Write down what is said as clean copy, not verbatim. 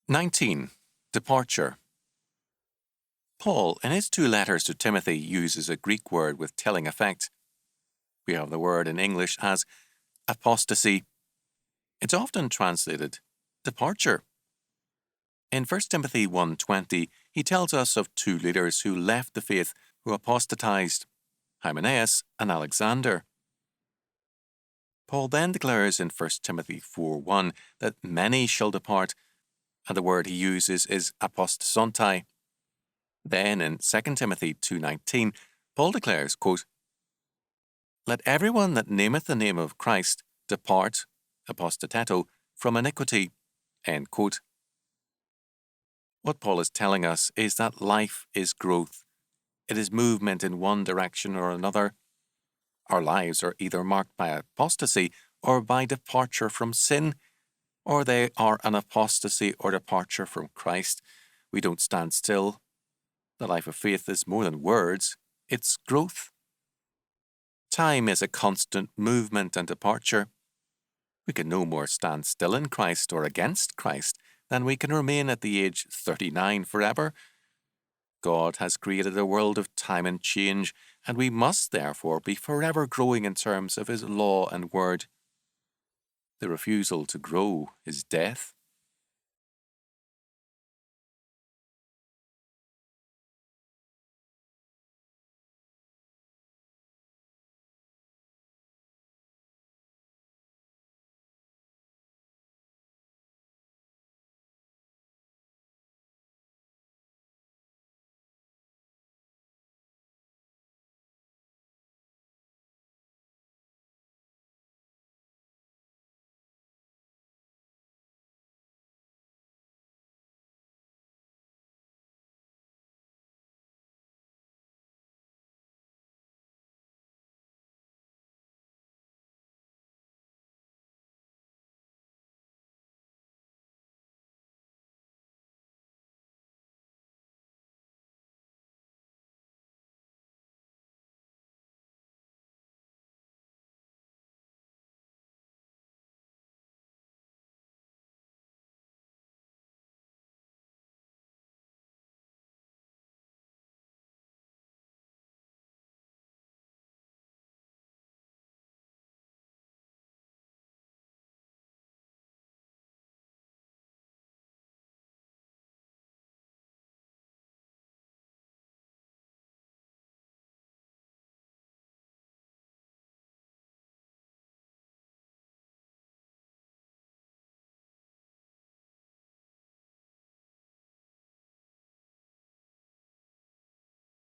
19. Departure. Paul, in his 2 letters to Timothy, uses a Greek word with telling effect. We have the word in English as apostasy. It's often translated departure. In 1 Timothy 1:20, he tells us of 2 leaders who left the faith, who apostatized, Hymenaeus and Alexander. Paul then declares in 1 Timothy 4:1 that many shall depart, and the word he uses is apostasontai. Then in 2 Timothy 2:19, Paul declares, quote, "Let everyone that nameth the name of Christ depart, apostateto, from iniquity." End quote. What Paul is telling us is that life is growth. It is movement in one direction or another. Our lives are either marked by apostasy or by departure from sin, or they are an apostasy or departure from Christ. We don't stand still. The life of faith is more than words, it's growth. Time is a constant movement and departure. We can no more stand still in Christ or against Christ than we can remain at the age 39 forever. God has created a world of time and change, and we must therefore be forever growing in terms of His law and word. The refusal to grow is death.